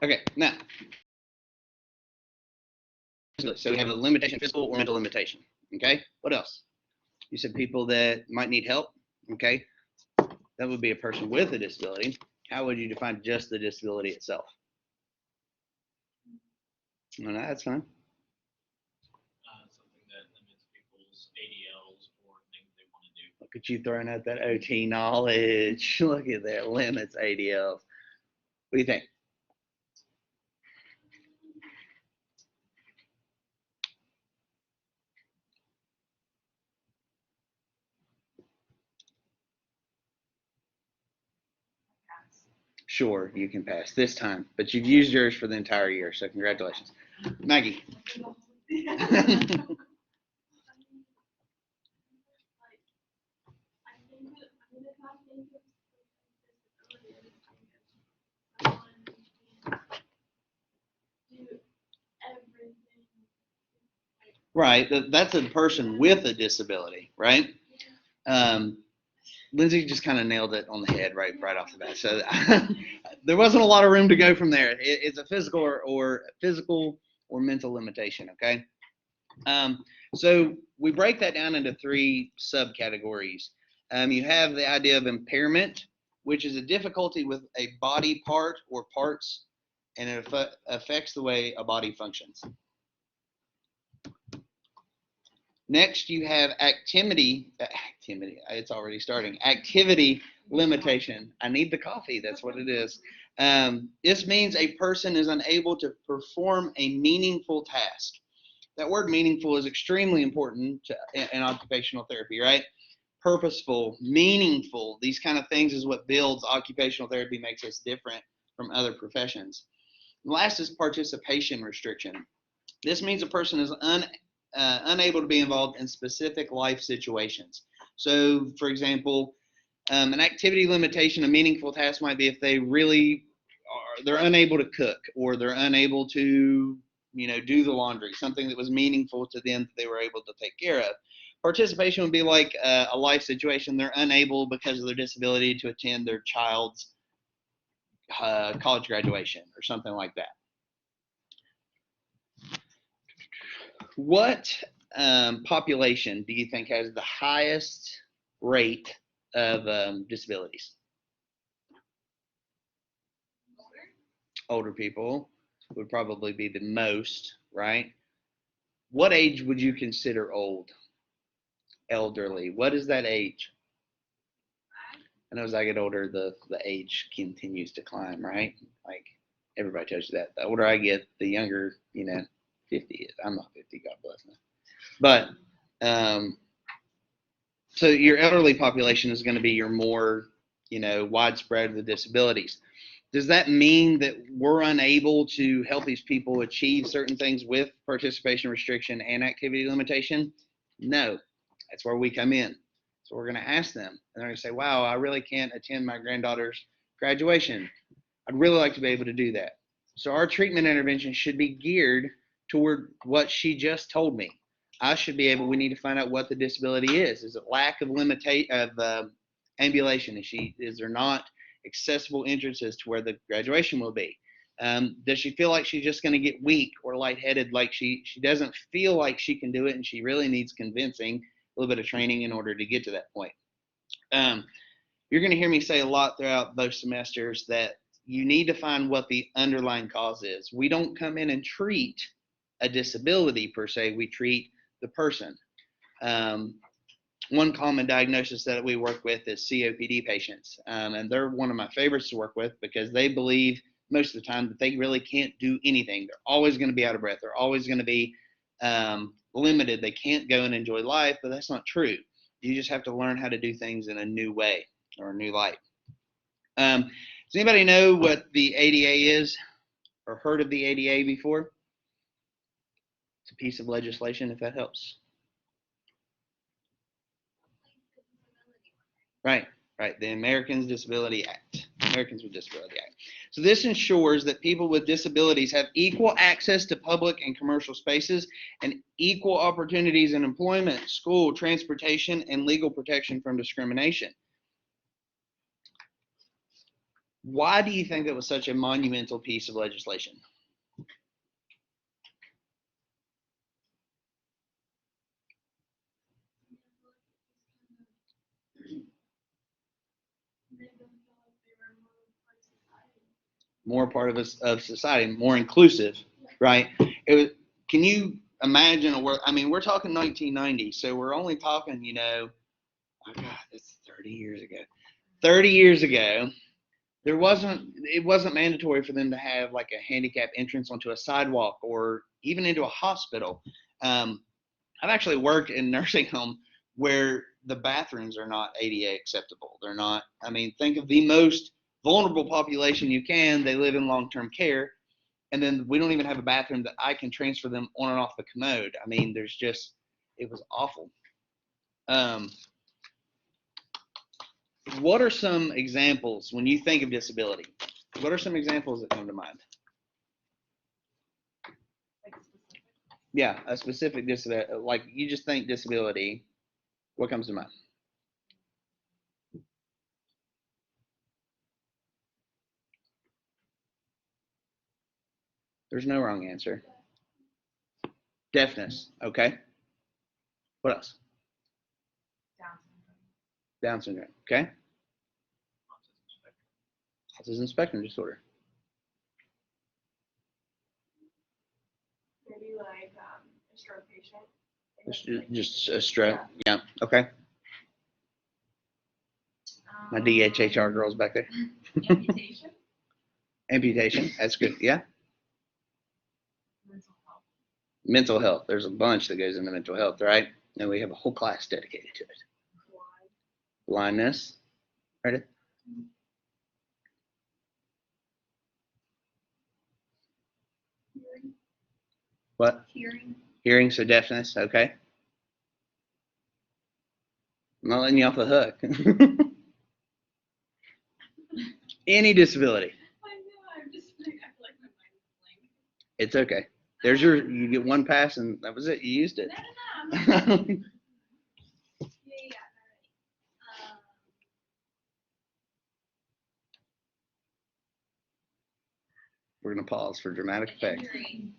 Okay, now, so we have a limitation, physical or mental limitation. Okay, what else? You said people that might need help. Okay, that would be a person with a disability. How would you define just the disability itself? No, that's fine. Something that limits people's ADLs or things they want to do. Look at you throwing out that OT knowledge. Look at that, limits ADLs. What do you think? Sure, you can pass this time, but you've used yours for the entire year, so congratulations. Maggie. Right, that's a person with a disability, right? Um, Lindsay just kind of nailed it on the head right off the bat. So there wasn't a lot of room to go from there. It's a physical or physical or mental limitation. Okay. So we break that down into three subcategories. You have the idea of impairment, which is a difficulty with a body part or parts, and it affects the way a body functions. Next, you have activity, it's already starting, activity limitation. I need the coffee, that's what it is. This means a person is unable to perform a meaningful task. That word meaningful is extremely important in occupational therapy, right? Purposeful, meaningful, these kind of things is what builds occupational therapy, makes us different from other professions. And last is participation restriction. This means a person is unable to be involved in specific life situations. So, for example, an activity limitation, a meaningful task might be if they really they're unable to cook, or they're unable to, do the laundry, something that was meaningful to them that they were able to take care of. Participation would be like a life situation. They're unable, because of their disability, to attend their child's college graduation or something like that. What population do you think has the highest rate of disabilities? Older people would probably be the most, right? What age would you consider old? Elderly. What is that age? I know as I get older, the age continues to climb, right? Like everybody tells you that. The older I get, the younger, 50 is. I'm not 50, God bless me. But so your elderly population is going to be your more, widespread of the disabilities. Does that mean that we're unable to help these people achieve certain things with participation restriction and activity limitation? No, that's where we come in. So we're going to ask them, and they're going to say, wow, I really can't attend my granddaughter's graduation. I'd really like to be able to do that. So our treatment intervention should be geared toward what she just told me. We need to find out what the disability is. Is it lack of ambulation? Is there not accessible entrances to where the graduation will be? Does she feel like she's just going to get weak or lightheaded, like she doesn't feel like she can do it, and she really needs convincing, a little bit of training in order to get to that point? You're going to hear me say a lot throughout both semesters that you need to find what the underlying cause is. We don't come in and treat a disability per se, we treat the person. One common diagnosis that we work with is COPD patients, and they're one of my favorites to work with because they believe most of the time that they really can't do anything. They're always going to be out of breath. They're always going to be limited. They can't go and enjoy life, but that's not true. You just have to learn how to do things in a new way or a new light. Does anybody know what the ADA is or heard of the ADA before? It's a piece of legislation, if that helps. Right. The Americans with Disability Act. So this ensures that people with disabilities have equal access to public and commercial spaces and equal opportunities in employment, school, transportation, and legal protection from discrimination. Why do you think that was such a monumental piece of legislation? More part of us of society, more inclusive, right? It was. Can you imagine a world? I mean, we're talking 1990, so we're only talking, oh God, that's 30 years ago. 30 years ago, it wasn't mandatory for them to have like a handicap entrance onto a sidewalk or even into a hospital. I've actually worked in nursing home where the bathrooms are not ADA acceptable. They're not. I mean, think of the most vulnerable population you can. They live in long-term care, and then we don't even have a bathroom that I can transfer them on and off the commode. I mean, it was awful. Um, what are some examples when you think of disability? What are some examples that come to mind? Yeah, a specific disability. Like you just think disability. What comes to mind? There's no wrong answer. Deafness. Okay. What else? Down syndrome. Okay. Autism spectrum disorder. Maybe like a stroke patient. Just a stroke. Yeah. Okay. My DHHR girl's back there. Amputation. Amputation. That's good. Yeah. Mental health. Mental health. There's a bunch that goes into mental health, right? And we have a whole class dedicated to it. Blindness. Right. Hearing. What? Hearing. Hearing. So deafness. Okay. I'm not letting you off the hook. Any disability. I know. I'm just. I feel like my mind is blank. It's okay. You get one pass and that was it. You used it. No. Yeah. We're going to pause for dramatic effect. Injury.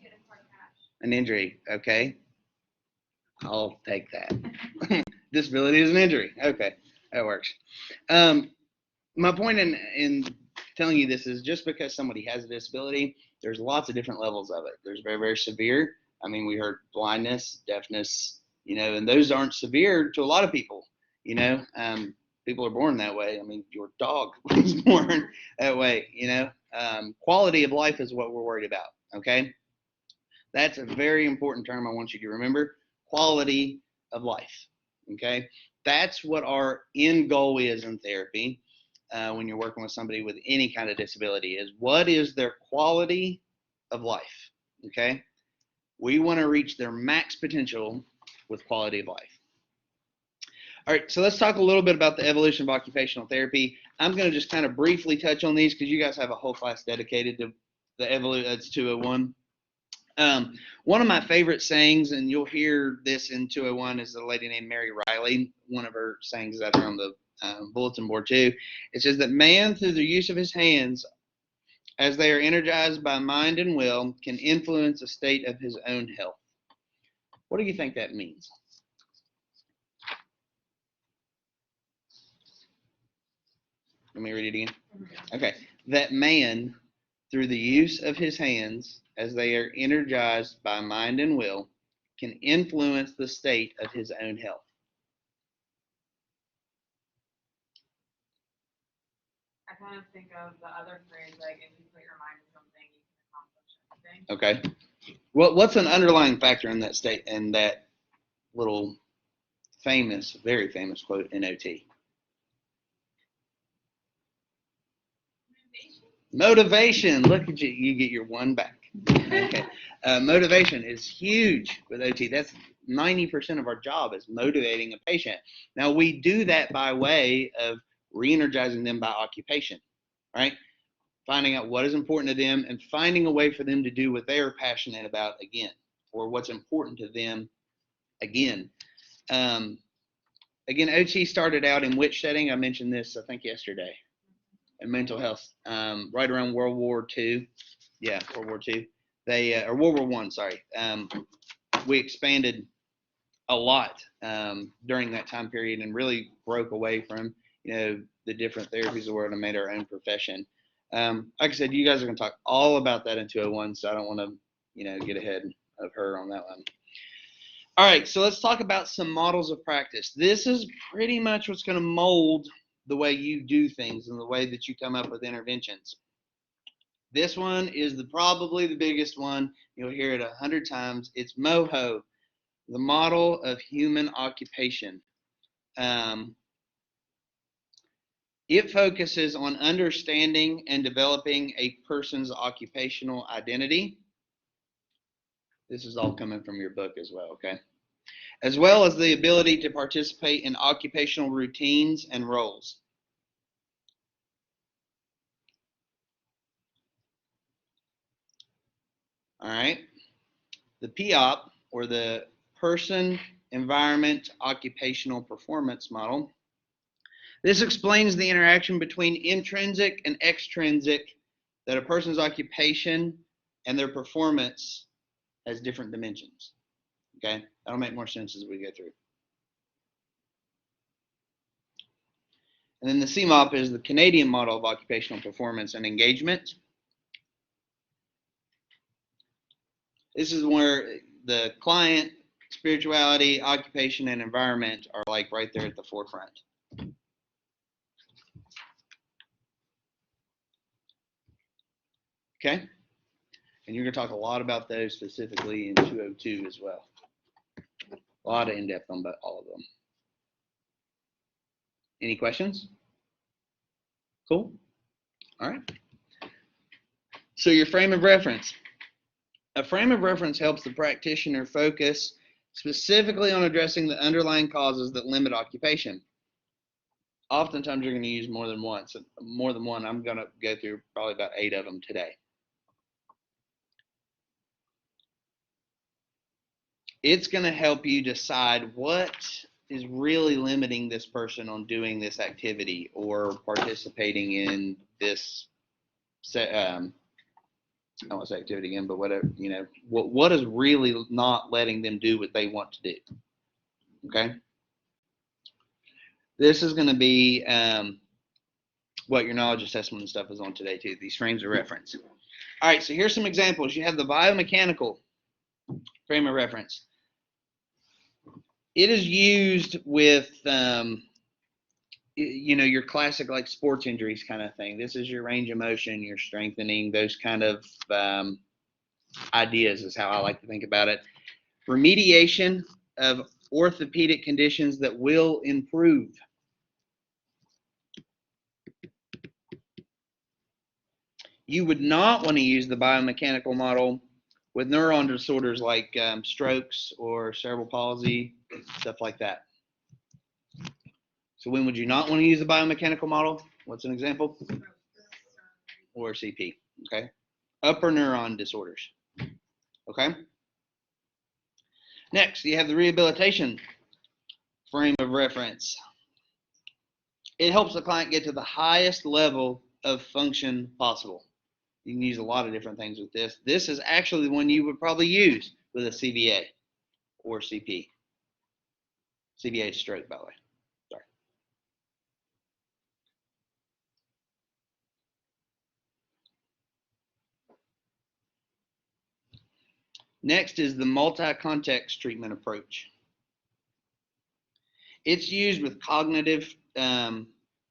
An injury. Okay. I'll take that. Disability is an injury. Okay. That works. My point in telling you this is just because somebody has a disability, there's lots of different levels of it. There's very, very severe. I mean, we heard blindness, deafness, and those aren't severe to a lot of people, people are born that way. I mean, your dog was born that way, quality of life is what we're worried about. Okay. That's a very important term I want you to remember. Quality of life. Okay. That's what our end goal is in therapy. When you're working with somebody with any kind of disability is what is their quality of life. Okay. We want to reach their max potential with quality of life. All right, so let's talk a little bit about the evolution of occupational therapy. I'm going to just kind of briefly touch on these because you guys have a whole class dedicated to the evolution. That's 201. One of my favorite sayings, and you'll hear this in 201, is a lady named Mary Riley. One of her sayings is out there on the bulletin board too. It says that man, through the use of his hands, as they are energized by mind and will, can influence a state of his own health. What do you think that means? Let me read it again. Okay. That man, through the use of his hands, as they are energized by mind and will, can influence the state of his own health. I kind of think of the other phrase, like if you put your mind to something, you can accomplish anything. Okay. What's an underlying factor in that state and that little famous, very famous quote in OT? Motivation. Look at you. You get your one back. Okay. Motivation is huge with OT. That's 90% of our job is motivating a patient. Now, we do that by way of re-energizing them by occupation, right? Finding out what is important to them and finding a way for them to do what they're passionate about again, or what's important to them again. Again, OT started out in which setting? I mentioned this, I think, yesterday. and mental health. Right around World War II. Yeah, World War II. They or World War One. Sorry. We expanded a lot during that time period and really broke away from the different therapies of the world and made our own profession. Like I said, you guys are going to talk all about that in 201, so I don't want to get ahead of her on that one. All right, so let's talk about some models of practice. This is pretty much what's going to mold the way you do things and the way that you come up with interventions. This one is probably the biggest one. You'll hear it 100 times. It's MOHO, the model of human occupation. It focuses on understanding and developing a person's occupational identity. This is all coming from your book as well, okay? As well as the ability to participate in occupational routines and roles. All right. The POP, or the Person, Environment, Occupational Performance Model. This explains the interaction between intrinsic and extrinsic, that a person's occupation and their performance has different dimensions. Okay, that'll make more sense as we go through. And then the CMOP is the Canadian model of occupational performance and engagement. This is where the client, spirituality, occupation, and environment are like right there at the forefront. Okay, and you're going to talk a lot about those specifically in 202 as well. A lot of in-depth on all of them. Any questions? Cool. All right. So your frame of reference. A frame of reference helps the practitioner focus specifically on addressing the underlying causes that limit occupation. Oftentimes you're going to use more than one. So more than one, I'm going to go through probably about 8 of them today. It's going to help you decide what is really limiting this person on doing this activity or participating in this I don't want to say activity again, but whatever, what is really not letting them do what they want to do. Okay. This is going to be what your knowledge assessment and stuff is on today too, these frames of reference. All right, so here's some examples. You have the biomechanical frame of reference. It is used with, your classic like sports injuries kind of thing. This is your range of motion, your strengthening, those kind of ideas is how I like to think about it. Remediation of orthopedic conditions that will improve. You would not want to use the biomechanical model with neuron disorders like strokes or cerebral palsy, stuff like that. So when would you not want to use the biomechanical model? What's an example? Or CP, okay? Upper neuron disorders, okay? Next, you have the rehabilitation frame of reference. It helps the client get to the highest level of function possible. You can use a lot of different things with this. This is actually the one you would probably use with a CVA or CP. CVA is stroke, by the way. Sorry. Next is the multi-context treatment approach. It's used with cognitive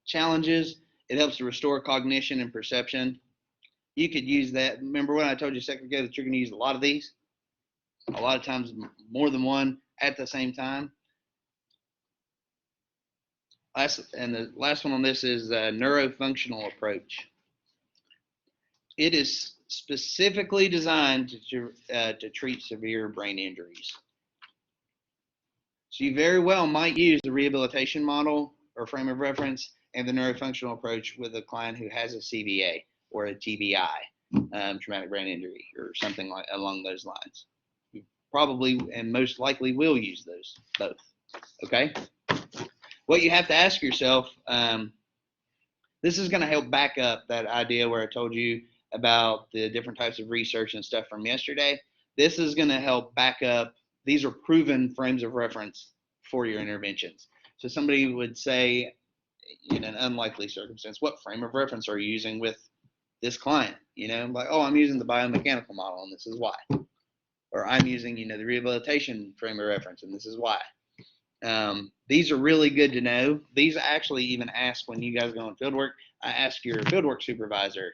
challenges. It helps to restore cognition and perception. You could use that. Remember when I told you a second ago that you're going to use a lot of these? A lot of times more than one at the same time. And the last one on this is a neurofunctional approach. It is specifically designed to treat severe brain injuries. So you very well might use the rehabilitation model or frame of reference and the neurofunctional approach with a client who has a CVA or a TBI, traumatic brain injury, or something like along those lines. You probably and most likely will use those both. Okay. What you have to ask yourself This is going to help back up that idea where I told you about the different types of research and stuff from yesterday. This is going to help back up. These are proven frames of reference for your interventions. So somebody would say, in an unlikely circumstance, what frame of reference are you using with this client? Like, oh, I'm using the biomechanical model, and this is why. Or I'm using, the rehabilitation frame of reference, and this is why. These are really good to know. These actually even ask when you guys go on field work. I ask your field work supervisor,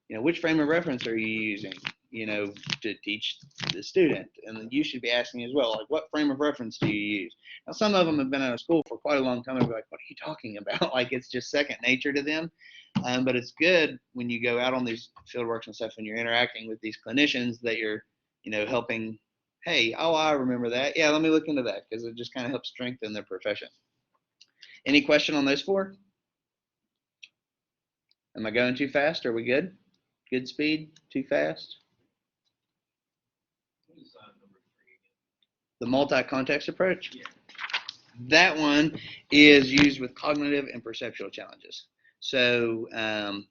which frame of reference are you using, to teach the student? And you should be asking as well, like, what frame of reference do you use? Now, some of them have been out of school for quite a long time and be like, what are you talking about? Like, it's just second nature to them. But it's good when you go out on these field works and stuff and you're interacting with these clinicians that you're, helping. Hey, oh, I remember that. Yeah, let me look into that because it just kind of helps strengthen their profession. Any question on those 4? Am I going too fast? Are we good? Good speed? Too fast? What is number 3 again? The multi-context approach? Yeah. That one is used with cognitive and perceptual challenges. So I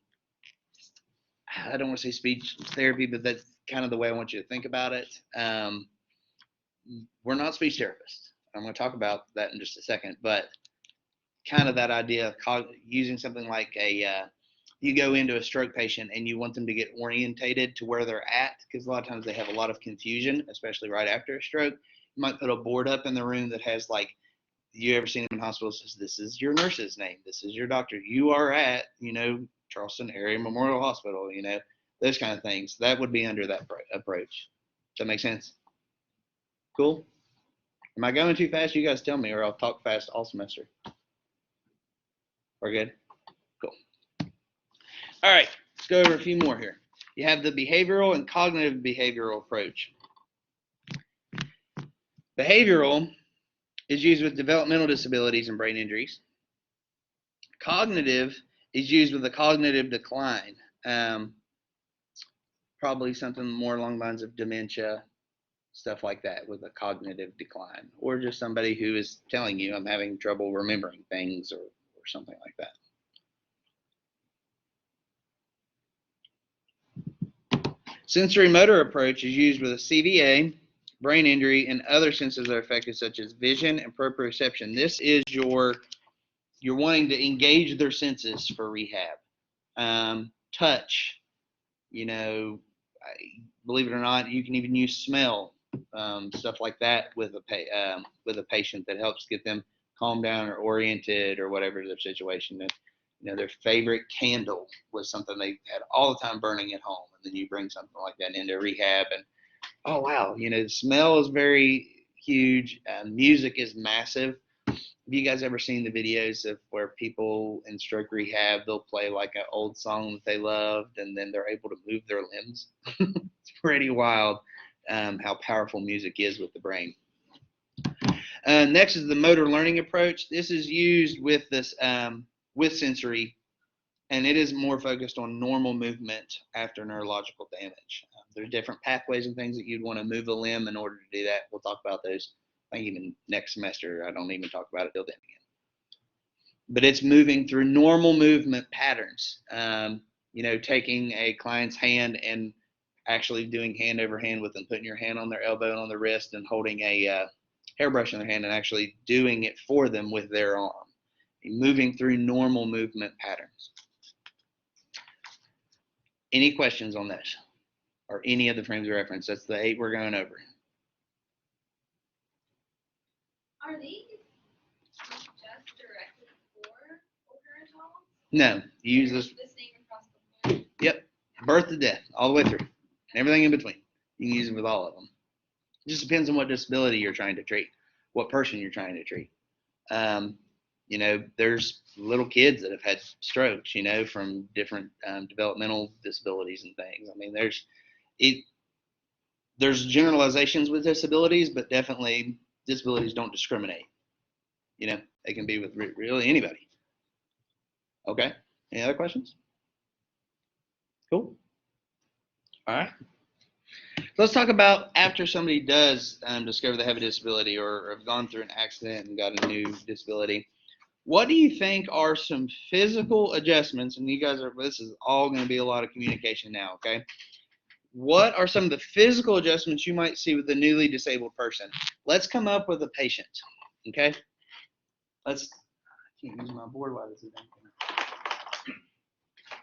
don't want to say speech therapy, but that's kind of the way I want you to think about it. We're not speech therapists. I'm going to talk about that in just a second, but kind of that idea of using something like you go into a stroke patient and you want them to get orientated to where they're at, because a lot of times they have a lot of confusion, especially right after a stroke. You might put a board up in the room that has, like, you ever seen them in hospitals, says, this is your nurse's name, this is your doctor, you are at, Charleston Area Memorial Hospital, those kind of things. That would be under that approach. Does that make sense? Cool. Am I going too fast? You guys tell me, or I'll talk fast all semester. We're good? Cool. All right, let's go over a few more here. You have the behavioral and cognitive behavioral approach. Behavioral is used with developmental disabilities and brain injuries. Cognitive is used with a cognitive decline. Probably something more along the lines of dementia, stuff like that, with a cognitive decline, or just somebody who is telling you, I'm having trouble remembering things, or something like that. Sensory motor approach is used with a CVA, brain injury, and other senses that are affected, such as vision and proprioception. This is you're wanting to engage their senses for rehab. Touch, believe it or not, you can even use smell, stuff like that with a patient that helps get them calmed down or oriented or whatever their situation is. Their favorite candle was something they had all the time burning at home, and then you bring something like that into rehab, and oh wow, the smell is very huge. Music is massive. Have you guys ever seen the videos of where people in stroke rehab, they'll play like an old song that they loved, and then they're able to move their limbs? It's pretty wild how powerful music is with the brain. Next is the motor learning approach. This is used with this with sensory, and it is more focused on normal movement after neurological damage. There's different pathways and things that you'd want to move a limb in order to do that. We'll talk about those. I think even next semester, I don't even talk about it till then again. But it's moving through normal movement patterns. Taking a client's hand and actually doing hand over hand with them, putting your hand on their elbow and on their wrist and holding a hairbrush in their hand and actually doing it for them with their arm. Moving through normal movement patterns. Any questions on this or any of the frames of reference? That's the 8 we're going over. Are these just directly for older adults? No, you use this. The same across the board? Yep, birth to death, all the way through, everything in between. You can use it with all of them. It just depends on what disability you're trying to treat, what person you're trying to treat. There's little kids that have had strokes, from different developmental disabilities and things. I mean, there's generalizations with disabilities, but definitely disabilities don't discriminate. They can be with really anybody. Okay. Any other questions? Cool. All right. So let's talk about after somebody does discover they have a disability or have gone through an accident and got a new disability. What do you think are some physical adjustments? And you guys this is all going to be a lot of communication now, okay? What are some of the physical adjustments you might see with a newly disabled person? Let's come up with a patient, okay? I can't use my board while this is done.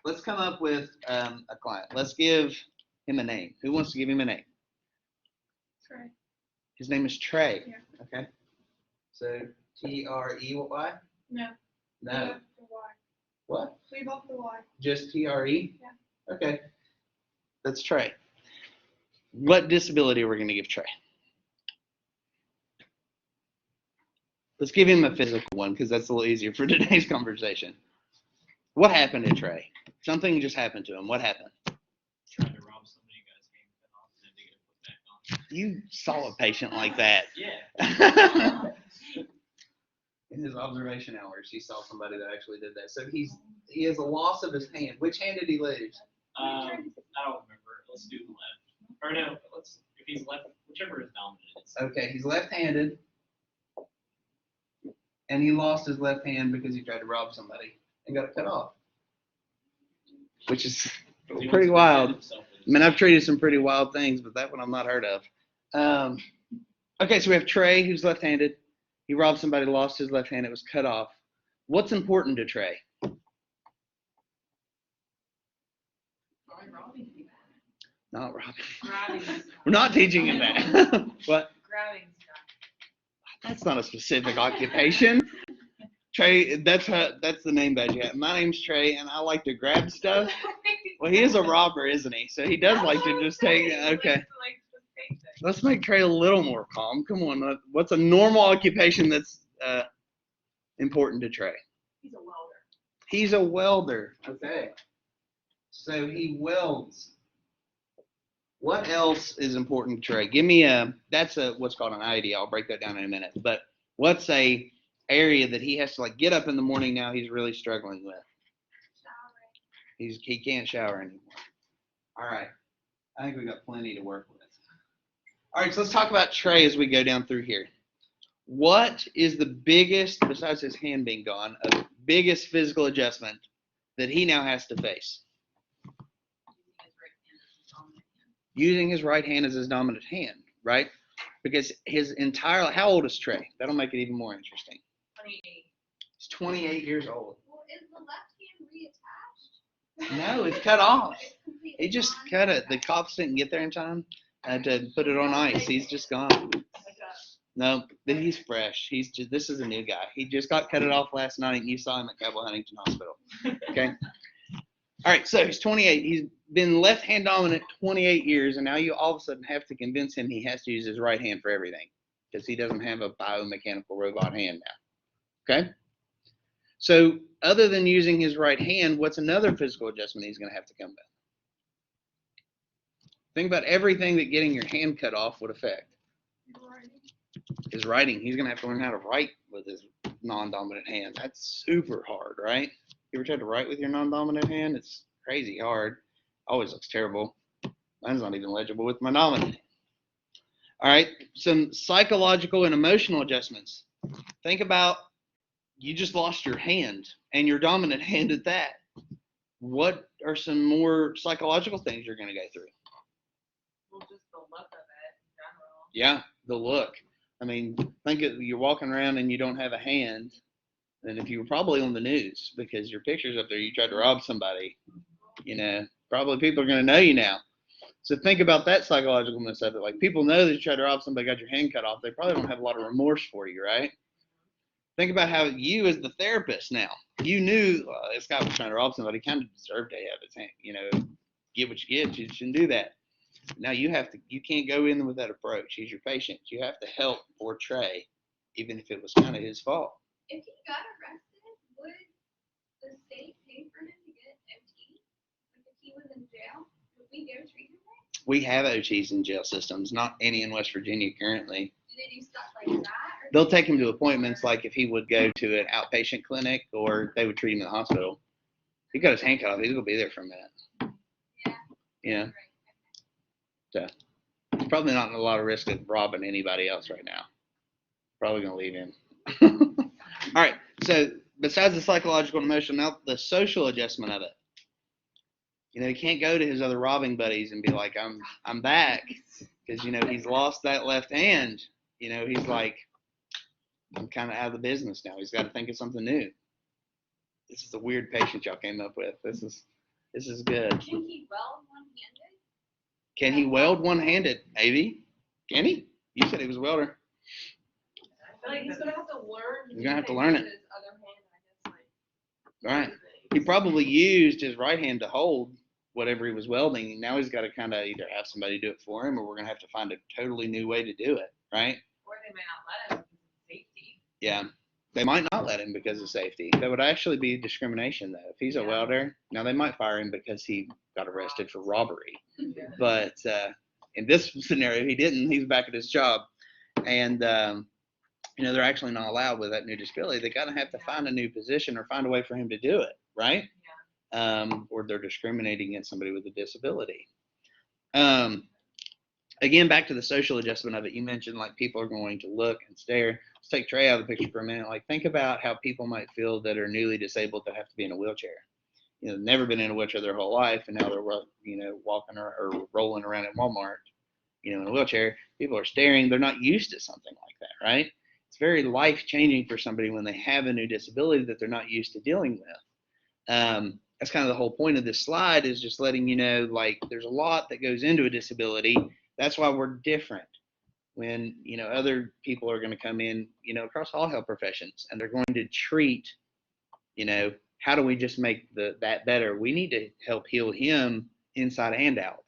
Let's come up with a client. Let's give him a name. Who wants to give him a name? Trey. His name is Trey. Yeah. Okay. So Trey? No. No. The Y. What? Leave off the Y. Just Tre? Yeah. Okay. That's Trey. What disability are we going to give Trey? Let's give him a physical one because that's a little easier for today's conversation. What happened to Trey? Something just happened to him. What happened? Tried to rob somebody, got his hand cut off, and then to get it put back on. You saw a patient like that. Yeah. In his observation hours, he saw somebody that actually did that. So he has a loss of his hand. Which hand did he lose? I don't remember. Let's do left. Or no, if he's left, whichever is dominant is. Okay, he's left-handed. And he lost his left hand because he tried to rob somebody and got it cut off. Which is pretty wild. I mean, I've treated some pretty wild things, but that one I've not heard of. Okay, so we have Trey, who's left-handed. He robbed somebody, lost his left hand, it was cut off. What's important to Trey? Not robbing. Grabbing. We're not teaching him that. What? Grabbing stuff. That's not a specific occupation. Trey, that's the name badge you have. My name's Trey, and I like to grab stuff. Well, he is a robber, isn't he? So he does like to just take. Okay. Let's make Trey a little more calm. Come on. What's a normal occupation that's important to Trey? He's a welder. He's a welder. Okay. So he welds. What else is important to Trey? Give me that's what's called an idea. I'll break that down in a minute. But what's a area that he has to get up in the morning now he's really struggling with? He can't shower anymore. All right. I think we got plenty to work with. All right, so let's talk about Trey as we go down through here. What is the biggest, besides his hand being gone, biggest physical adjustment that he now has to face? Using his right hand as his dominant hand, right? Because his entire, how old is Trey? That'll make it even more interesting. 28. He's 28 years old. Well, is the left hand reattached? No, it's cut off. It's completely He just gone? cut it. The cops didn't get there in time to put it on ice. He's just gone. No, he's fresh. This is a new guy. He just got cut it off last night, and you saw him at Cowboy Huntington Hospital. Okay? All right, so he's 28. He's been left-hand dominant 28 years, and now you all of a sudden have to convince him he has to use his right hand for everything because he doesn't have a biomechanical robot hand now. Okay? So other than using his right hand, what's another physical adjustment he's going to have to come with? Think about everything that getting your hand cut off would affect. His writing. He's going to have to learn how to write with his non-dominant hand. That's super hard, right? You ever tried to write with your non-dominant hand? It's crazy hard. Always looks terrible. Mine's not even legible with my dominant hand. All right, some psychological and emotional adjustments. Think about you just lost your hand and your dominant hand at that. What are some more psychological things you're going to go through? Well, just the look of it in general. Yeah, the look. I mean, think you're walking around and you don't have a hand. And if you were probably on the news because your picture's up there, you tried to rob somebody, probably people are going to know you now. So think about that psychologicalness of it. Like people know that you tried to rob somebody, got your hand cut off. They probably don't have a lot of remorse for you, right? Think about how you as the therapist now, you knew this guy was trying to rob somebody, kind of deserved to have his hand, get what you get. You shouldn't do that. Now you can't go in with that approach. He's your patient. You have to help portray, even if it was kind of his fault. If he got arrested, would the state pay for him to get OT? Like if he was in jail, would we go treat him right? We have OTs in jail systems, not any in West Virginia currently. Do they do stuff like that? Or They'll take him to appointments like if he would go to an outpatient clinic or they would treat him in the hospital. He got his hand cut off. He's going to be there for a minute. Yeah. Right. So he's probably not in a lot of risk of robbing anybody else right now. Probably going to leave him. All right. So besides the psychological and emotional, now the social adjustment of it. You know, he can't go to his other robbing buddies and be like, I'm back, because you know he's lost that left hand. You know, he's like, I'm kind of out of the business now. He's got to think of something new. This is a weird patient y'all came up with. This is good. Can he weld one-handed? Can he weld one-handed? Maybe. Can he? You said he was a welder. I feel like he's gonna have to learn. He's gonna have to learn it. His other hand, I guess, like. Right. He probably used his right hand to hold whatever he was welding. Now he's got to kind of either have somebody do it for him, or we're gonna have to find a totally new way to do it. Right. Or they may not let him because of safety. Yeah. They might not let him because of safety. That would actually be discrimination, though. If he's a welder, now they might fire him because he got arrested for robbery. Yeah. But in this scenario, he didn't. He's back at his job. And, you know, they're actually not allowed with that new disability. They got to have to find a new position or find a way for him to do it, right? Yeah. Or they're discriminating against somebody with a disability. Again, back to the social adjustment of it, you mentioned like people are going to look and stare. Let's take Trey out of the picture for a minute. Like, think about how people might feel that are newly disabled that have to be in a wheelchair. You know, never been in a wheelchair their whole life, and now they're, you know, walking or rolling around at Walmart, you know, in a wheelchair. People are staring. They're not used to something like that, right? It's very life-changing for somebody when they have a new disability that they're not used to dealing with. That's kind of the whole point of this slide, is just letting you know, like, there's a lot that goes into a disability. That's why we're different. When, you know, other people are going to come in, you know, across all health professions, and they're going to treat, you know, how do we just make that better? We need to help heal him inside and out.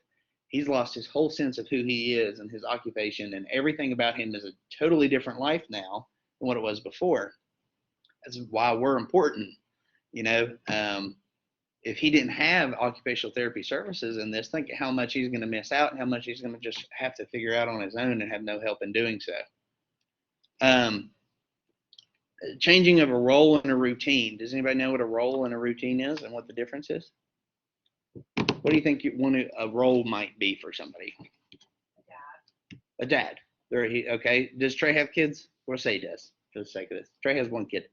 He's lost his whole sense of who he is and his occupation, and everything about him is a totally different life now than what it was before. That's why we're important, you know. If he didn't have occupational therapy services in this, think how much he's going to miss out and how much he's going to just have to figure out on his own and have no help in doing so. Changing of a role and a routine. Does anybody know what a role and a routine is and what the difference is? What do you think a role might be for somebody? A dad. Okay. Does Trey have kids? We'll say he does for the sake of this. Trey has one kid.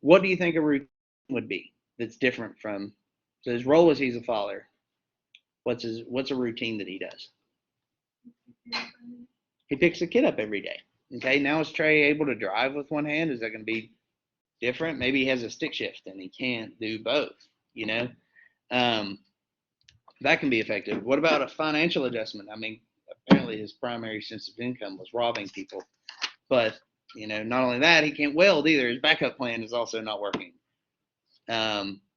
What do you think a routine would be that's different from? So his role is he's a father. What's a routine that he does? He picks a kid up every day. Okay, now is Trey able to drive with one hand? Is that going to be different? Maybe he has a stick shift and he can't do both, you know? That can be effective. What about a financial adjustment? I mean, apparently his primary source of income was robbing people. But, you know, not only that, he can't weld either. His backup plan is also not working.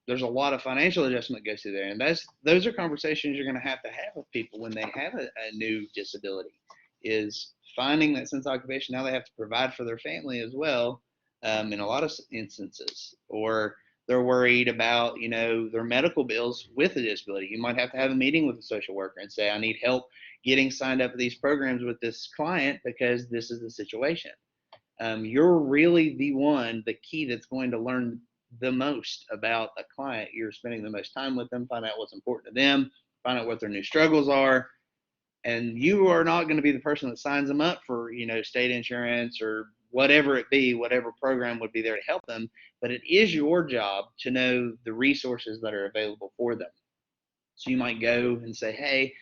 There's a lot of financial adjustment that goes through there. And those are conversations you're going to have with people when they have a new disability, is finding that sense of occupation. Now they have to provide for their family as well, in a lot of instances. Or they're worried about, you know, their medical bills with a disability. You might have to have a meeting with a social worker and say, I need help getting signed up for these programs with this client because this is the situation. You're really the key that's going to learn the most about a client. You're spending the most time with them, find out what's important to them, find out what their new struggles are. And you are not going to be the person that signs them up for, you know, state insurance or whatever it be, whatever program would be there to help them. But it is your job to know the resources that are available for them. So you might go and say, hey,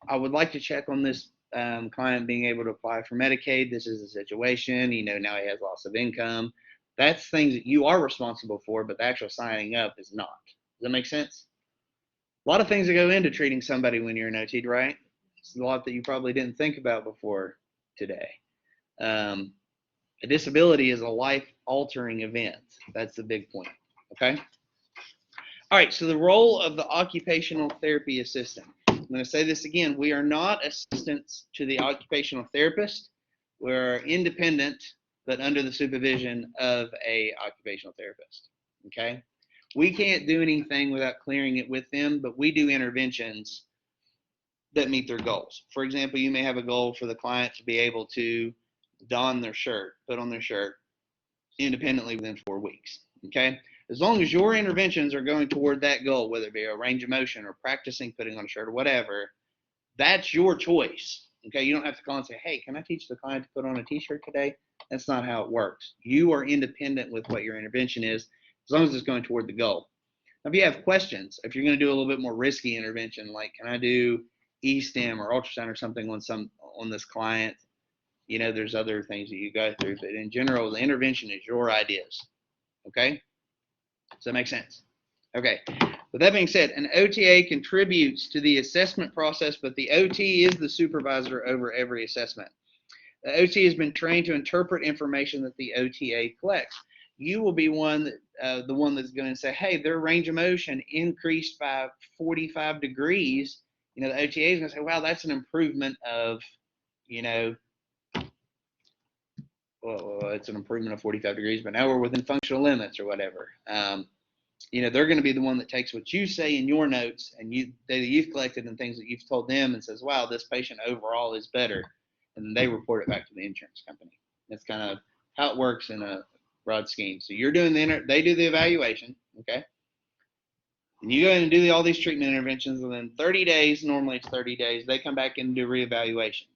I would like to check on this client being able to apply for Medicaid. This is the situation. You know, now he has loss of income. That's things that you are responsible for, but the actual signing up is not. Does that make sense? A lot of things that go into treating somebody when you're an OT, right? It's a lot that you probably didn't think about before today. A disability is a life-altering event. That's the big point, okay? All right, so the role of the occupational therapy assistant. I'm going to say this again. We are not assistants to the occupational therapist. We're independent, but under the supervision of a occupational therapist, okay? We can't do anything without clearing it with them, but we do interventions that meet their goals. For example, you may have a goal for the client to be able to don their shirt, put on their shirt independently within 4 weeks, okay? As long as your interventions are going toward that goal, whether it be a range of motion or practicing putting on a shirt or whatever, that's your choice, okay? You don't have to call and say, hey, can I teach the client to put on a t-shirt today? That's not how it works. You are independent with what your intervention is. as long as it's going toward the goal. Now, if you have questions, if you're going to do a little bit more risky intervention, like can I do E-stim or ultrasound or something on this client, there's other things that you go through, but in general, the intervention is your ideas. Okay? Does that make sense? Okay. With that being said, an OTA contributes to the assessment process, but the OT is the supervisor over every assessment. The OT has been trained to interpret information that the OTA collects. You will be the one that's going to say, hey, their range of motion increased by 45 degrees. The OTA is going to say, wow, that's an improvement of, well, it's an improvement of 45 degrees, but now we're within functional limits or whatever. They're going to be the one that takes what you say in your notes and data you've collected and things that you've told them and says, wow, this patient overall is better. And then they report it back to the insurance company. That's kind of how it works in a broad scheme. So you're doing they do the evaluation, okay? And you go in and do all these treatment interventions, and then 30 days, normally it's 30 days, they come back and do reevaluation.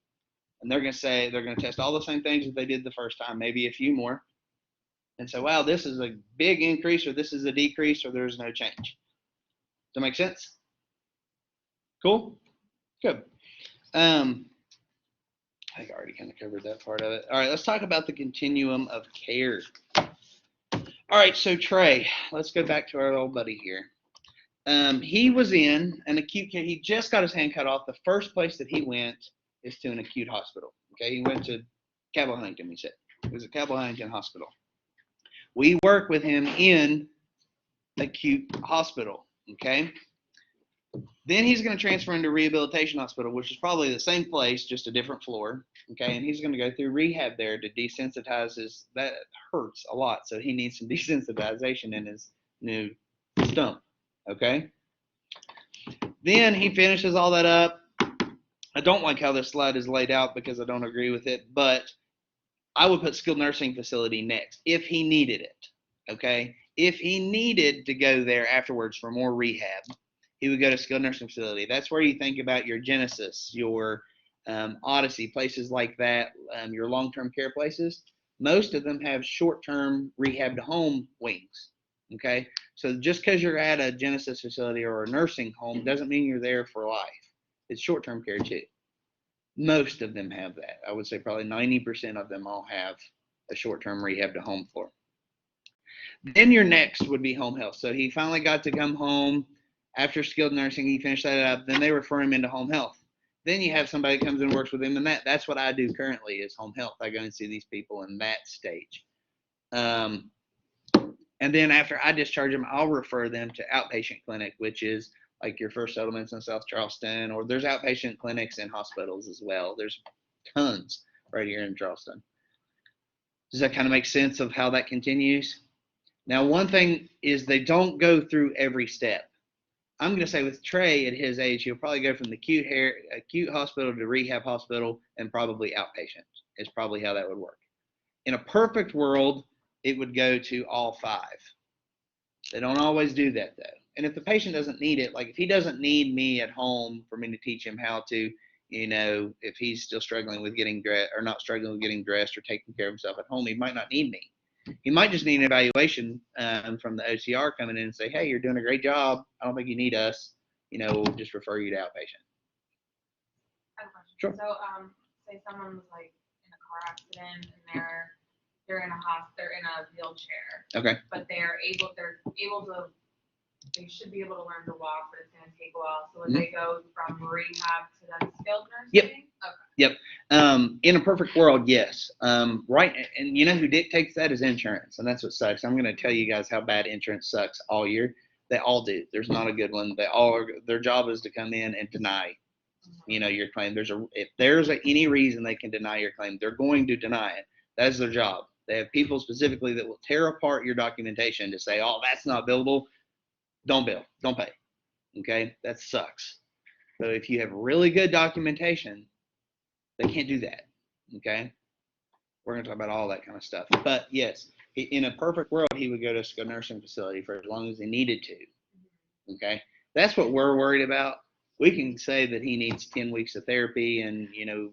And they're going to test all the same things that they did the first time, maybe a few more. And say, wow, this is a big increase, or this is a decrease, or there's no change. Does that make sense? Cool? Good. I think I already kind of covered that part of it. All right, let's talk about the continuum of care. All right, so Trey, let's go back to our old buddy here. He was in an acute care. He just got his hand cut off. The first place that he went is to an acute hospital. Okay, he went to Cabell Huntington, he said. It was a Cabell Huntington hospital. We work with him in acute hospital, okay? Then he's going to transfer into rehabilitation hospital, which is probably the same place, just a different floor, okay? And he's going to go through rehab there to desensitize that hurts a lot, so he needs some desensitization in his new stump, okay? Then he finishes all that up. I don't like how this slide is laid out because I don't agree with it, but I would put skilled nursing facility next if he needed it, okay? If he needed to go there afterwards for more rehab, he would go to skilled nursing facility. That's where you think about your Genesis, your Odyssey, places like that, your long-term care places. Most of them have short-term rehab to home wings, okay? So just because you're at a Genesis facility or a nursing home doesn't mean you're there for life. It's short-term care too. Most of them have that. I would say probably 90% of them all have a short-term rehab to home floor. Then your next would be home health. So he finally got to come home after skilled nursing. He finished that up. Then they refer him into home health. Then you have somebody that comes and works with him, and that's what I do currently is home health. I go and see these people in that stage. And then after I discharge them, I'll refer them to outpatient clinic, which is like your First Settlements in South Charleston, or there's outpatient clinics in hospitals as well. There's tons right here in Charleston. Does that kind of make sense of how that continues? Now, one thing is they don't go through every step. I'm going to say with Trey at his age, he'll probably go from the acute hospital to rehab hospital and probably outpatient is probably how that would work. In a perfect world, it would go to all five. They don't always do that though. And if the patient doesn't need it, like if he doesn't need me at home for me to teach him how to, if he's still struggling with getting dressed or not struggling with getting dressed or taking care of himself at home, he might not need me. He might just need an evaluation from the OCR coming in and say, hey, you're doing a great job. I don't think you need us. We'll just refer you to outpatient. I have a question. Sure. So, say someone was like in a car accident and they're in a wheelchair. Okay. But they should be able to learn to walk, but it's going to take a while. So would they go from rehab to then skilled nursing? Yep. Okay. Yep. In a perfect world, yes. Right. And who dictates that is insurance. And that's what sucks. I'm going to tell you guys how bad insurance sucks all year. They all do. There's not a good one. Their job is to come in and deny, your claim. If there's any reason they can deny your claim, they're going to deny it. That's their job. They have people specifically that will tear apart your documentation to say, oh, that's not billable. Don't bill, don't pay. Okay, that sucks. So if you have really good documentation, they can't do that. Okay, we're going to talk about all that kind of stuff. But yes, in a perfect world, he would go to a skilled nursing facility for as long as he needed to. Okay, that's what we're worried about. We can say that he needs 10 weeks of therapy and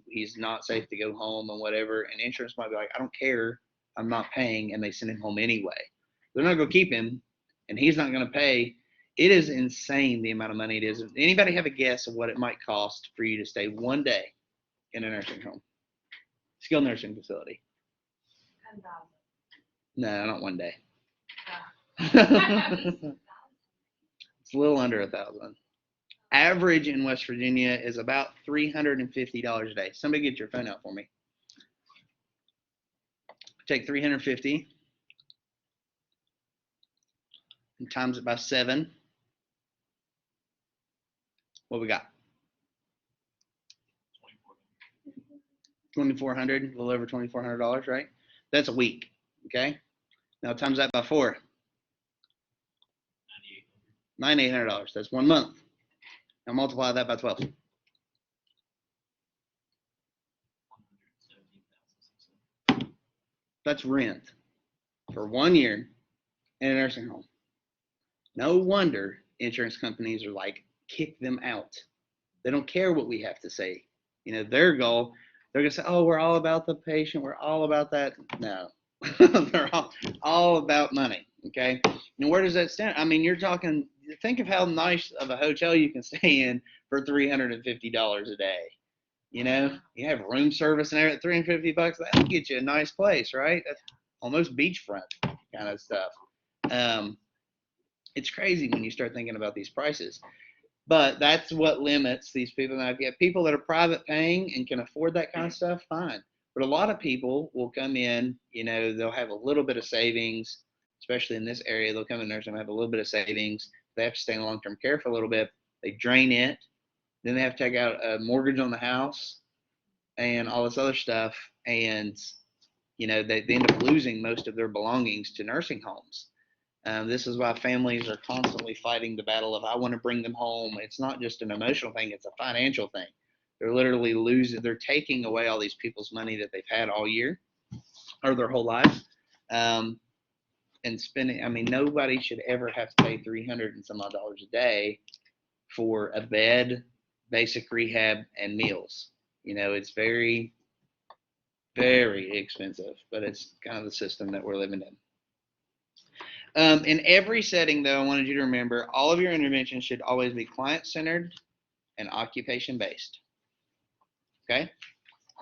he's not safe to go home and whatever, and insurance might be like, I don't care, I'm not paying, and they send him home anyway. They're not going to keep him and he's not going to pay. It is insane the amount of money it is. Anybody have a guess of what it might cost for you to stay one day in a nursing home, skilled nursing facility? 10,000. No, not one day. Yeah. It's a little under 1,000. Average in West Virginia is about $350 a day. Somebody get your phone out for me. Take 350 and times it by 7. What we got? 2,400, a little over $2,400, right? That's a week. Okay. Now times that by 4. $9,800. That's 1 month. Now multiply that by 12. That's rent for 1 year in a nursing home. No wonder insurance companies are like, kick them out. They don't care what we have to say. You know, their goal, they're going to say, oh, we're all about the patient. We're all about that. No, they're all about money. Okay. And where does that stand? I mean, you're talking, think of how nice of a hotel you can stay in for $350 a day. You know, you have room service and everything, $350, that'll get you a nice place, right? That's almost beachfront kind of stuff. It's crazy when you start thinking about these prices. But that's what limits these people. Now, if you have people that are private paying and can afford that kind of stuff, fine. But a lot of people will come in, you know, they'll have a little bit of savings, especially in this area. They'll come in nursing home, have a little bit of savings. They have to stay in long-term care for a little bit. They drain it. Then they have to take out a mortgage on the house and all this other stuff. And, you know, they end up losing most of their belongings to nursing homes. This is why families are constantly fighting the battle of, I want to bring them home. It's not just an emotional thing, it's a financial thing. They're literally losing, they're taking away all these people's money that they've had all year or their whole life. And spending, I mean, nobody should ever have to pay $300 and some odd dollars a day for a bed, basic rehab, and meals. You know, it's very, very expensive, but it's kind of the system that we're living in. In every setting, though, I wanted you to remember all of your interventions should always be client-centered and occupation-based. Okay?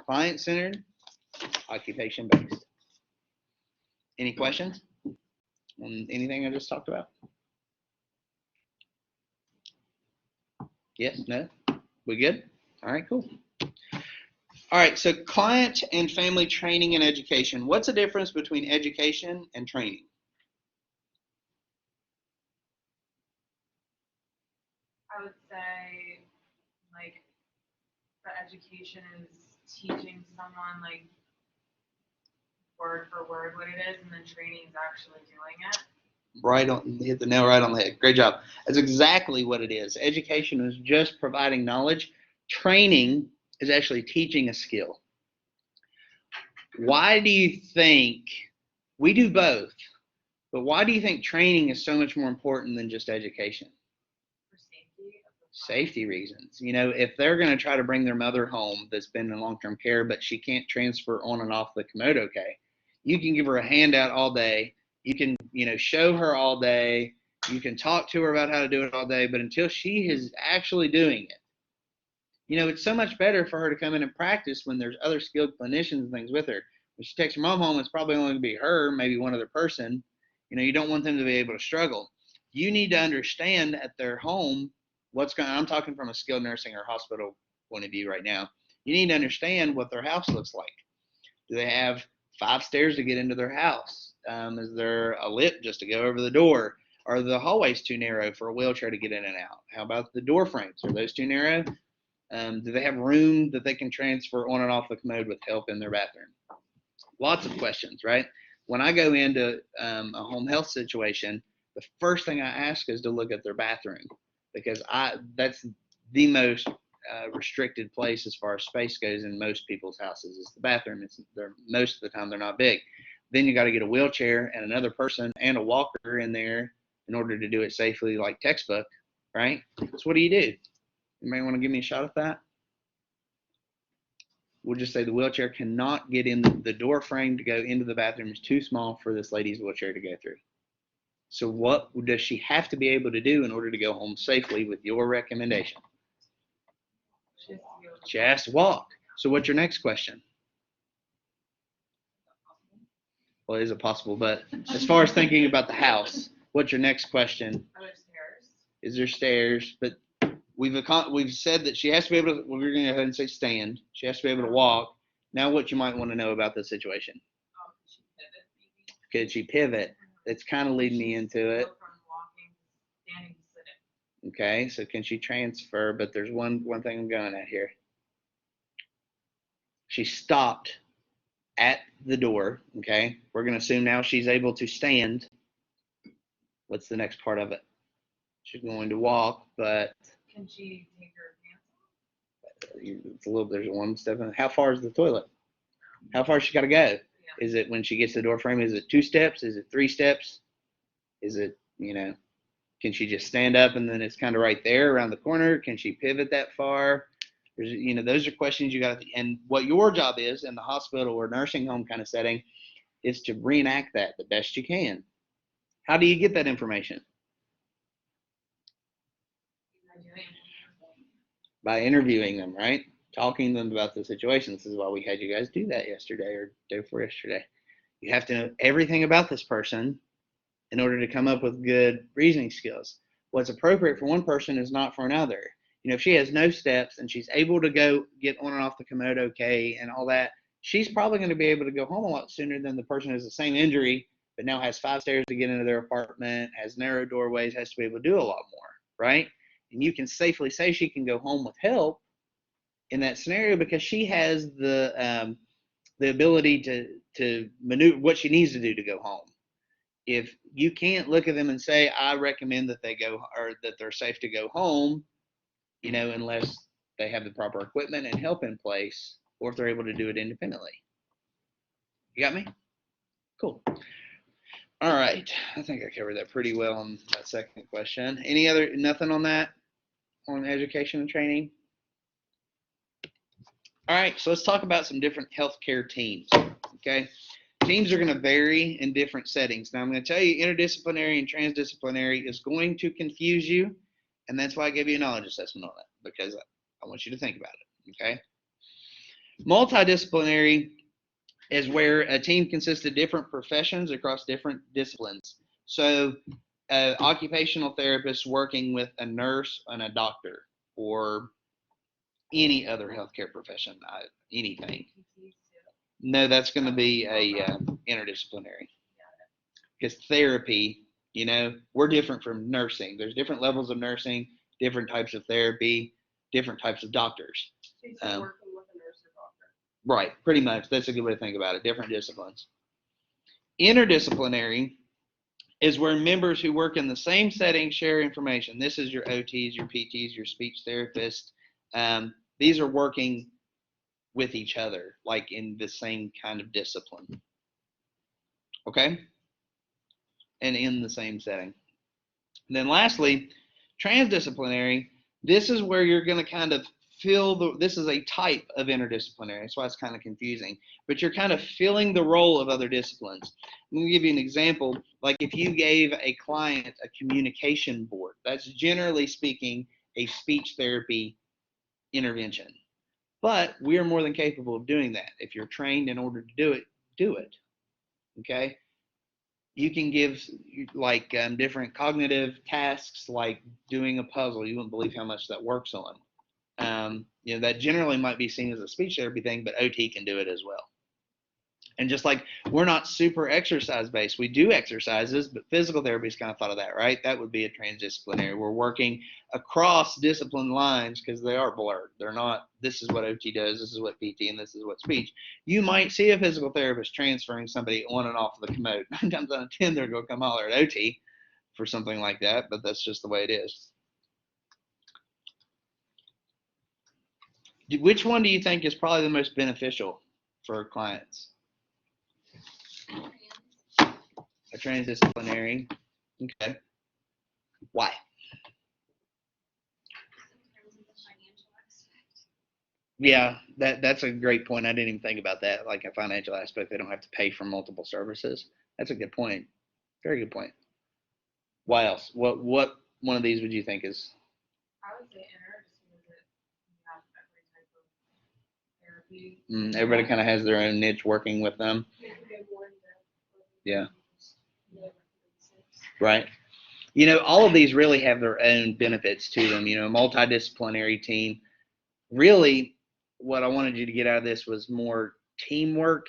Client-centered, occupation-based. Any questions on anything I just talked about? Yes? No? We good? All right, cool. All right, so client and family training and education. What's the difference between education and training? I would say, like, the education is teaching someone, like, word for word what it is, and then training is actually doing it. Right on, hit the nail right on the head. Great job. That's exactly what it is. Education is just providing knowledge. Training is actually teaching a skill. Why do you think we do both? But why do you think training is so much more important than just education? For safety. Safety reasons. You know, if they're going to try to bring their mother home that's been in long-term care, but she can't transfer on and off the commode, okay, you can give her a handout all day. You can, you know, show her all day. You can talk to her about how to do it all day, but until she is actually doing it, you know, it's so much better for her to come in and practice when there's other skilled clinicians and things with her. When she takes her mom home, it's probably only going to be her, maybe one other person. You know, you don't want them to be able to struggle. You need to understand at their home what's going on. I'm talking from a skilled nursing or hospital point of view right now. You need to understand what their house looks like. Do they have 5 stairs to get into their house? Is there a lift just to go over the door? Are the hallways too narrow for a wheelchair to get in and out? How about the door frames? Are those too narrow? Do they have room that they can transfer on and off the commode with help in their bathroom? Lots of questions, right? When I go into a home health situation, the first thing I ask is to look at their bathroom, because that's the most restricted place as far as space goes in most people's houses is the bathroom. Most of the time they're not big. Then you got to get a wheelchair and another person and a walker in there in order to do it safely, like textbook, right? So what do? You may want to give me a shot at that. We'll just say the wheelchair cannot get in the door frame to go into the bathroom is too small for this lady's wheelchair to go through. So what does she have to be able to do in order to go home safely with your recommendation? She has to be able to. She has to walk. So what's your next question? Well, is it possible? But as far as thinking about the house, what's your next question? Are there stairs? Is there stairs? But we've said that she has to be able to. Well, we're going to go ahead and say stand. She has to be able to walk. Now, what you might want to know about the situation? Oh, could she pivot maybe? Could she pivot? It's kind of leading me into it. Go from walking to standing to sitting. Okay, so can she transfer? But there's one thing I'm going at here. She stopped at the door. Okay, we're going to assume now she's able to stand. What's the next part of it? She's going to walk, but Can she take her pants off? it's a little. There's one step in. How far is the toilet? How far she got to go? Yeah. Is it when she gets to the door frame? Is it 2 steps? Is it 3 steps? Is it, can she just stand up and then it's kind of right there around the corner? Can she pivot that far? There's, those are questions you got to, and what your job is in the hospital or nursing home kind of setting is to reenact that the best you can. How do you get that information? By interviewing them, right? Talking to them about the situation. This is why we had you guys do that yesterday or day before yesterday. You have to know everything about this person in order to come up with good reasoning skills. What's appropriate for one person is not for another. If she has no steps and she's able to go get on and off the commode okay and all that, she's probably going to be able to go home a lot sooner than the person who has the same injury but now has 5 stairs to get into their apartment, has narrow doorways, has to be able to do a lot more, right? And you can safely say she can go home with help in that scenario because she has the ability to maneuver what she needs to do to go home. If you can't look at them and say, I recommend that they go or that they're safe to go home, unless they have the proper equipment and help in place, or if they're able to do it independently. You got me? Cool. All right. I think I covered that pretty well on that second question. Nothing on that, on education and training? All right. So let's talk about some different healthcare teams. Okay. Teams are going to vary in different settings. Now, I'm going to tell you interdisciplinary and transdisciplinary is going to confuse you, and that's why I gave you a knowledge assessment on it, because I want you to think about it, okay? Multidisciplinary is where a team consists of different professions across different disciplines. So, occupational therapist working with a nurse and a doctor, or any other healthcare profession, anything. No, that's going to be a interdisciplinary. Because therapy, we're different from nursing. There's different levels of nursing, different types of therapy, different types of doctors. She's working with a nurse or doctor. Right, pretty much. That's a good way to think about it. Different disciplines. Interdisciplinary is where members who work in the same setting share information. This is your OTs, your PTs, your speech therapists. These are working with each other, like in the same kind of discipline. Okay? And in the same setting. And then lastly, transdisciplinary, this is where you're going to kind of this is a type of interdisciplinary. That's why it's kind of confusing. But you're kind of filling the role of other disciplines. I'm going to give you an example. Like if you gave a client a communication board, that's generally speaking a speech therapy intervention. But we are more than capable of doing that. If you're trained in order to do it, do it. Okay? You can give like different cognitive tasks, like doing a puzzle. You wouldn't believe how much that works on. That generally might be seen as a speech therapy thing, but OT can do it as well. And just like we're not super exercise based, we do exercises, but physical therapy is kind of thought of that, right? That would be a transdisciplinary. We're working across discipline lines because they are blurred. They're not, this is what OT does, this is what PT, and this is what speech. You might see a physical therapist transferring somebody on and off of the commode. 9 times out of 10, they're going to come holler at OT for something like that, but that's just the way it is. Which one do you think is probably the most beneficial for clients? A transdisciplinary. Okay. Why? Yeah, that's a great point. I didn't even think about that. Like a financial aspect, they don't have to pay for multiple services. That's a good point. Very good point. What else? What one of these would you think is? I would say inner, just because you have every type of therapy. Everybody kind of has their own niche working with them. Yeah. Right. All of these really have their own benefits to them. Multidisciplinary team. Really, what I wanted you to get out of this was more teamwork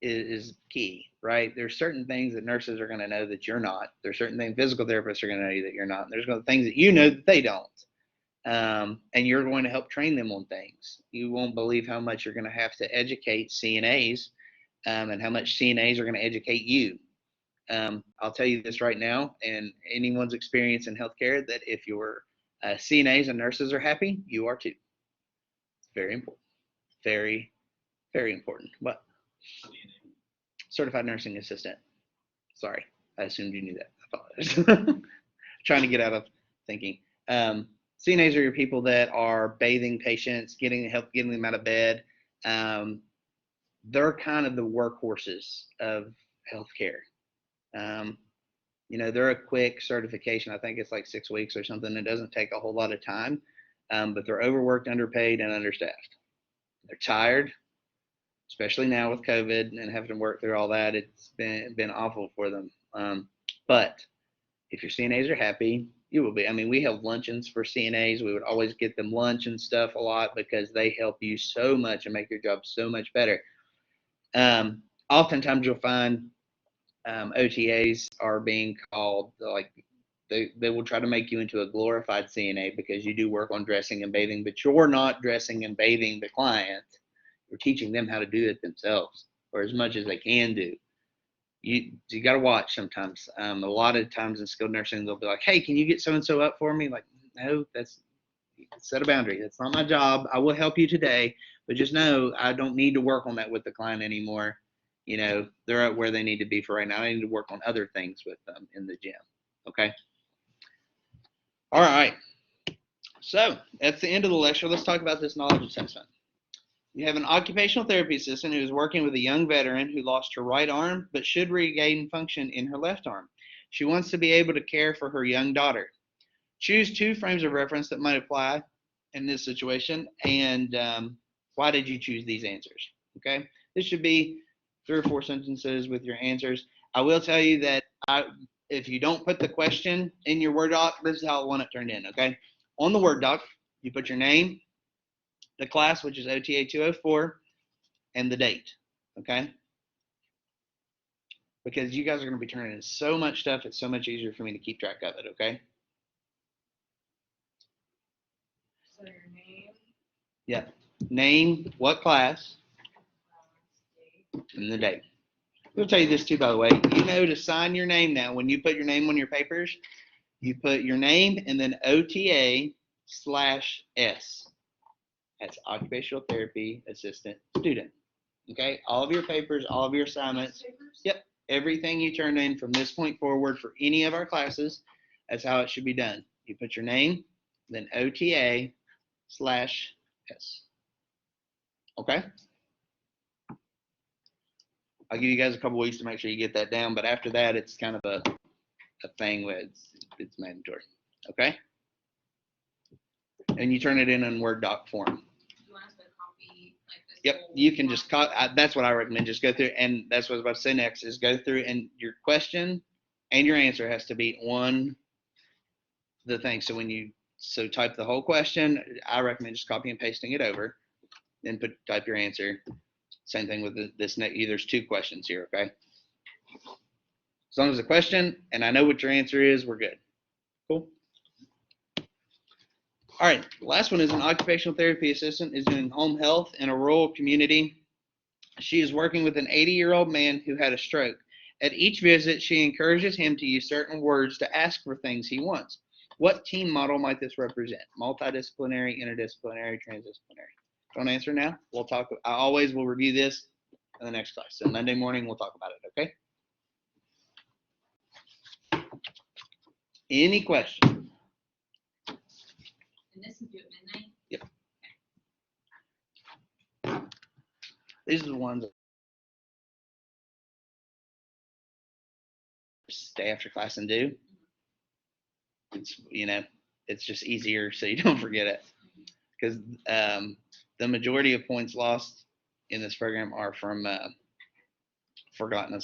is key, right? There's certain things that nurses are going to know that you're not. There's certain things physical therapists are going to know that you're not. And there's going to things that you know that they don't. And you're going to help train them on things. You won't believe how much you're going to have to educate CNAs, and how much CNAs are going to educate you. I'll tell you this right now, and anyone's experience in healthcare, that if your CNAs and nurses are happy, you are too. It's very important. Very, very important. What? Certified nursing assistant. Sorry, I assumed you knew that. I apologize. Trying to get out of thinking. CNAs are your people that are bathing patients, getting them out of bed. They're kind of the workhorses of healthcare. They're a quick certification. I think it's like 6 weeks or something. It doesn't take a whole lot of time, but they're overworked, underpaid, and understaffed. They're tired, especially now with COVID and having to work through all that. It's been awful for them. But if your CNAs are happy, you will be. I mean, we have luncheons for CNAs. We would always get them lunch and stuff a lot because they help you so much and make your job so much better. Oftentimes you'll find OTAs are being called, like, they will try to make you into a glorified CNA because you do work on dressing and bathing, but you're not dressing and bathing the client. You're teaching them how to do it themselves, or as much as they can do. You got to watch sometimes. A lot of times in skilled nursing, they'll be like, "Hey, can you get so and so up for me?" Like, no, set a boundary. That's not my job. I will help you today, but just know I don't need to work on that with the client anymore. They're at where they need to be for right now. I need to work on other things with them in the gym. Okay. All right. So that's the end of the lecture. Let's talk about this knowledge assessment. You have an occupational therapy assistant who is working with a young veteran who lost her right arm but should regain function in her left arm. She wants to be able to care for her young daughter. Choose 2 frames of reference that might apply in this situation, and why did you choose these answers? Okay, this should be 3 or 4 sentences with your answers. I will tell you that if you don't put the question in your Word doc, this is how I want it turned in. Okay, on the Word doc, you put your name, the class, which is OTA 204, and the date. Okay, because you guys are going to be turning in so much stuff, it's so much easier for me to keep track of it. Okay. So your name. Yep. Name, what class, and the date. We'll tell you this too, by the way. To sign your name now. When you put your name on your papers, you put your name and then OTA/S. That's occupational therapy assistant student. Okay. All of your papers, all of your assignments. Yep. Everything you turn in from this point forward for any of our classes, that's how it should be done. You put your name, then OTA/S. Okay. I'll give you guys a couple weeks to make sure you get that down, but after that, it's kind of a thing where it's mandatory. Okay. And you turn it in Word doc form. Do you want us to copy like this? Yep. You can just that's what I recommend. Just go through, and that's what I was about to say next is go through, and your question and your answer has to be on the thing. So when you type the whole question, I recommend just copy and pasting it over, then type your answer. Same thing with this next. There's 2 questions here. Okay. As long as the question and I know what your answer is, we're good. Cool. All right. The last one is an occupational therapy assistant is doing home health in a rural community. She is working with an 80-year-old man who had a stroke. At each visit, she encourages him to use certain words to ask for things he wants. What team model might this represent? Multidisciplinary, interdisciplinary, transdisciplinary? Don't answer now. We'll talk. I always will review this in the next class. So Monday morning, we'll talk about it. Okay. Any questions? And this is due at midnight? Yep. These are the ones that stay after class and do. It's, it's just easier so you don't forget it. Because the majority of points lost in this program are from forgotten